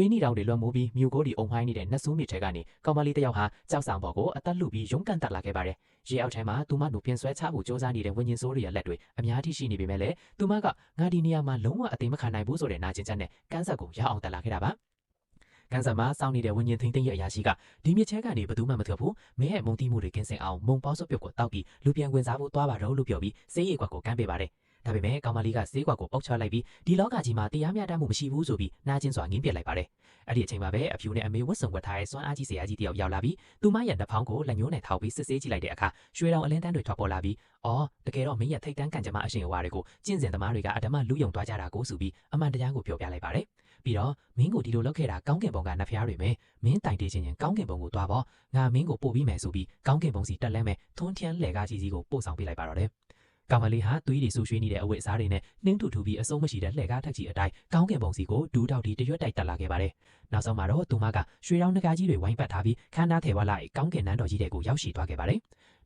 သွေးနီတောင်တွေလွှမ်းမိုးပြီးမြို့ကိုဒီအုံဟိုင်းနေတဲ့နတ်ဆိုးမြစ်ထဲကနေကောင်မလေးတစ်ယောက်ဟာကြောက်ဆောင်ပေါ်ကိုအသက်လုပြီးရုန်းကန်တက်လာခဲ့ပါတယ်။ရေအောက်ထဲမှာသူမတို့ပြင်ဆွဲချဖို့စ조사နေတဲ့ဝิญဉ်ဆိုးတွေရဲ့လက်တွေအများကြီးရှိနေပေမဲ့လည်းသူမကငါဒီနေရာမှာလုံးဝအသိမခံနိုင်ဘူးဆိုတဲ့နာကျင်ချက်နဲ့ကန်းဆက်ကိုရအောင်တက်လာခဲ့တာပါ။ကန်ဆာမှာစောင့်နေတဲ့ဝิญဉ်ထိန်သိမ်းရဲ့အရာရှိကဒီမြစ်ချဲကနေဘသူမှမထွက်ဘူးမင်းရဲ့မုံတီးမှုတွေကင်းစင်အောင်မုံပေါင်းစုပ်ပြုတ်ကိုတောက်ပြီးလူပြန်ဝင်စားဖို့သွားပါတော့လို့ပြောပြီးစေးရီကွက်ကိုကမ်းပေးပါတယ်ဒါပေမဲ့ကောင်မလေးကစေးကွက်ကိုပုတ်ချလိုက်ပြီးဒီလောကကြီးမှာတရားမျှတမှုမရှိဘူးဆိုပြီးနာကျင်စွာငင်းပစ်လိုက်ပါတယ်အဲ့ဒီအချိန်မှာပဲအဖြူနဲ့အမေဝတ်စုံဝတ်ထားတဲ့စွမ်းအားကြီးဆရာကြီးတယောက်ရောက်လာပြီးသူမရဲ့နှာဖောင်းကိုလက်ညှိုးနဲ့ထောက်ပြီးစစ်ဆေးကြည့်လိုက်တဲ့အခါရွှေတောင်အလင်းတန်းတွေထွက်ပေါ်လာပြီးအော်တကယ်တော့မင်းရဲ့ထိတ်တန်းကန်ကြမအရှင်အဝါတွေကိုကျင့်စဉ်သမားတွေကအဓမ္မလူယုံသွားကြတာကိုဆိုပြီးအမှန်တရားကိုပြောပြလိုက်ပါတယ်ပြီးတော့မင်းကိုဒီလိုလုပ်ခဲ့တာကောင်းကင်ဘုံကနတ်ဖျားတွေပဲမင်းတိုင်တေးချင်းရင်ကောင်းကင်ဘုံကိုသွားပေါ့ငါမင်းကိုပို့ပြီးမယ်ဆိုပြီးကောင်းကင်ဘုံစီတက်လဲမယ်ထွန်းထျန်းလှဲကားကြီးစီကိုပို့ဆောင်ပေးလိုက်ပါတော့တယ်ကောင်မလေးဟာသွေးတွေဆူရွှေနေတဲ့အဝတ်အစားတွေနဲ့နှင်းထူထူပြီးအဆုံးမရှိတဲ့လှဲကားထက်ကြီးအတိုင်းကောင်းကင်ဘုံစီကိုဒူးတောက်တီတရွတ်တိုက်တက်လာခဲ့ပါတယ်နောက်ဆုံးမှာတော့သူမကရွှေရောင်နှကားကြီးတွေဝိုင်းပတ်ထားပြီးခန်းသားထဲဝါလိုက်ကောင်းကင်နန်းတော်ကြီးတွေကိုရောက်ရှိသွားခဲ့ပါတယ်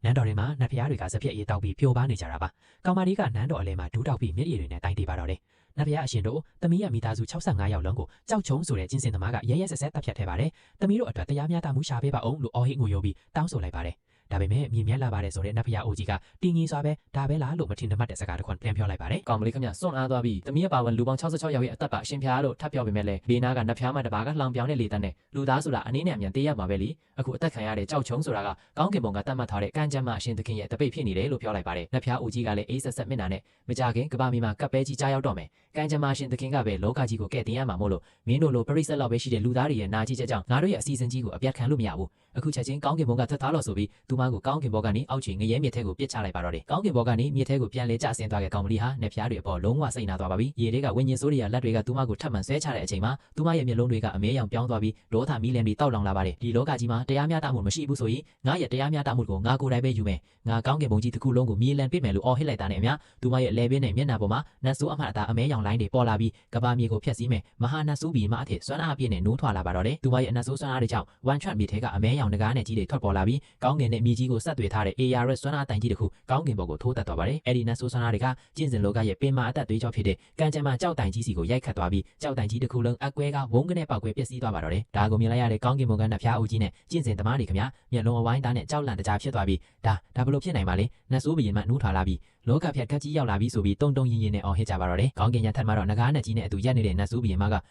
နန်းတော်ထဲမှာနတ်ဖျားတွေကစပြက်ရည်တောက်ပြီးဖြိုးပါနေကြတာပါကောင်မလေးကနန်းတော်အလဲမှာဒူးတောက်ပြီးမျက်ရည်တွေနဲ့တိုင်းတေးပါတော့တယ်နတ်ဖျားအရှင်တို့သမီးရမိသားစု65ယောက်လုံးကိုကြောက်ချုံဆိုတဲ့ကျင်းစင်သမားကရဲရဲဆက်ဆက်တပ်ဖြတ်ထဲပါတယ်သမီးတို့အတွက်တရားမျှတမှုရှာပေးပါအောင်လို့အော်ဟစ်ငိုယိုပြီးတောင်းဆိုလိုက်ပါတယ်ဒါပေမဲ့မြင်မြတ်လာပါတယ်ဆိုတဲ့နတ်ဖျားအိုကြီးကတင်းကြီးစွာပဲဒါပဲလားလို့မထင်မှတ်တဲ့စကားတစ်ခွန်းပြန်ပြောလိုက်ပါတယ်ကောင်မလေးခင်ဗျစွန့်အားသွားပြီးသမီးရပါဝင်လူပေါင်း66ယောက်ရဲ့အသက်ပါအရှင်ဖျားလို့ထပ်ပြောပေမဲ့လည်းဘေးနာကနတ်ဖျားမတပါကလှောင်ပြောင်းတဲ့လေတန်းနဲ့လူသားဆိုတာအနည်းနဲ့အမြန်တေးရမှာပဲလीအခုအသက်ခံရတဲ့ကြောက်ချုံဆိုတာကကောင်းကင်ဘုံကတတ်မှတ်ထားတဲ့ကံကြမ်းမှအရှင်သခင်ရဲ့တပိတ်ဖြစ်နေတယ်လို့ပြောလိုက်ပါတယ်နတ်ဖျားအိုကြီးကလည်းအေးဆက်ဆက်မျက်နှာနဲ့မကြခင်ကဘာမီမှာကပ်ပဲကြီးကြားရောက်တော့မယ်ကံကြမ်းမှအရှင်သခင်ကပဲလောကကြီးကိုကဲ့တင်ရမှာမို့လို့မင်းတို့လိုပရိသတ်လောက်ပဲရှိတဲ့လူသားတွေရဲ့နာကြီးချက်ကြောင့်ငါတို့ရဲ့အစီအစဉ်ကြီးကိုအပြတ်ခံလို့မရဘူးအခုချက်ချင်းကောင်းကင်ဘုံကသက်သားလို့ဆိုပြီးသူမကိုကောင်းကင်ဘုံကနေအောက်ချီငရဲမြစ်ထဲကိုပစ်ချလိုက်ပါတော့တယ်ကောင်းကင်ဘုံကနေမြစ်ထဲကိုပြန်လဲကျဆင်းသွားတဲ့ကောင်မလေးဟာနက်ဖျားတွေအပေါ်လုံးဝစိတ်နာသွားပါပြီရေတွေကဝิญဉ်ဆိုးတွေကလက်တွေကသူမကိုထပ်မံဆွဲချတဲ့အချိန်မှာသူမရဲ့မျက်လုံးတွေကအမဲရောင်ပြောင်းသွားပြီးဒေါသမီးလန်တွေတောက်လောင်လာပါတယ်ဒီလောကကြီးမှာတရားမျှတမှုမရှိဘူးဆိုရင်ငါရဲ့တရားမျှတမှုကိုငါကိုယ်တိုင်ပဲယူမယ်ငါကောင်းကင်ဘုံကြီးတစ်ခုလုံးကိုမြေလန်ပစ်မယ်လို့အော်ဟစ်လိုက်တာနဲ့အမျှသူမရဲ့လဲပင်းနဲ့မျက်နှာပေါ်မှာနတ်ဆိုးအမှတ်အသားအမဲရောင်လိုင်းတွေပေါ်လာပြီးကဘာမြေကိုဖျက်ဆီးမယ်မဟာနတ်ဆိုးဘီမအထစ်စွမ်းအားပြည့်နဲ့နိုးထွာလာပါတော့တယ်သူမရဲ့နတ်ဆိုးစွမ်းအားတွေကြောင့်ဝမ်ချတ်မြေထဲကအမဲရောင်ငကားနဲ့ကြီးတွေထွက်ပေါ်လာပြီးကောင်းကင်နဲ့မြေကြီးကိုဆက်သွယ်ထားတဲ့ ARS စွမ်းအားတိုင်ကြီးတစ်ခုကောင်းကင်ဘုံကိုထိုးတက်သွားပါတယ်အဲ့ဒီနတ်ဆိုးစွမ်းအားတွေကကျင့်စဉ်လောကရဲ့ပင်မာအသက်သွေးကြောဖြစ်တဲ့ကံကြမ်းမှကြောက်တိုင်ကြီးစီကိုရိုက်ခတ်သွားပြီးကြောက်တိုင်ကြီးတစ်ခုလုံးအကွဲကဝုန်းကနေပေါက်ကွဲပျက်စီးသွားပါတော့တယ်ဒါကိုမြင်လိုက်ရတဲ့ကောင်းကင်ဘုံကနတ်ဖျားဦးကြီးနဲ့ကျင့်စဉ်သမားတွေခင်ဗျာမျက်လုံးအဝိုင်းသားနဲ့ကြောက်လန့်တကြားဖြစ်သွားပြီးဒါဘလို့ဖြစ်နိုင်ပါလဲနတ်ဆိုးဘီရင်မှနှူးထွာလာပြီးလောကဖြတ်ကတ်ကြီးရောက်လာပြီးဆိုပြီးတုံတုံရင်ရင်နဲ့အော်ဟစ်ကြပါတော့တယ်ကောင်းကင်ရထက်မှာတော့ငကားနဲ့ကြီးနဲ့အတူရက်နေတဲ့နတ်ဆိုးဘီရင်မကဟမ်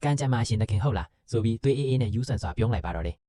ကံကြမ်းမှအရှင်သခင်ဟုတ်လားဆိုပြီးသွေးအေးအေးနဲ့ယူဆန်စွာပြုံးလိုက်ပါတော့တယ်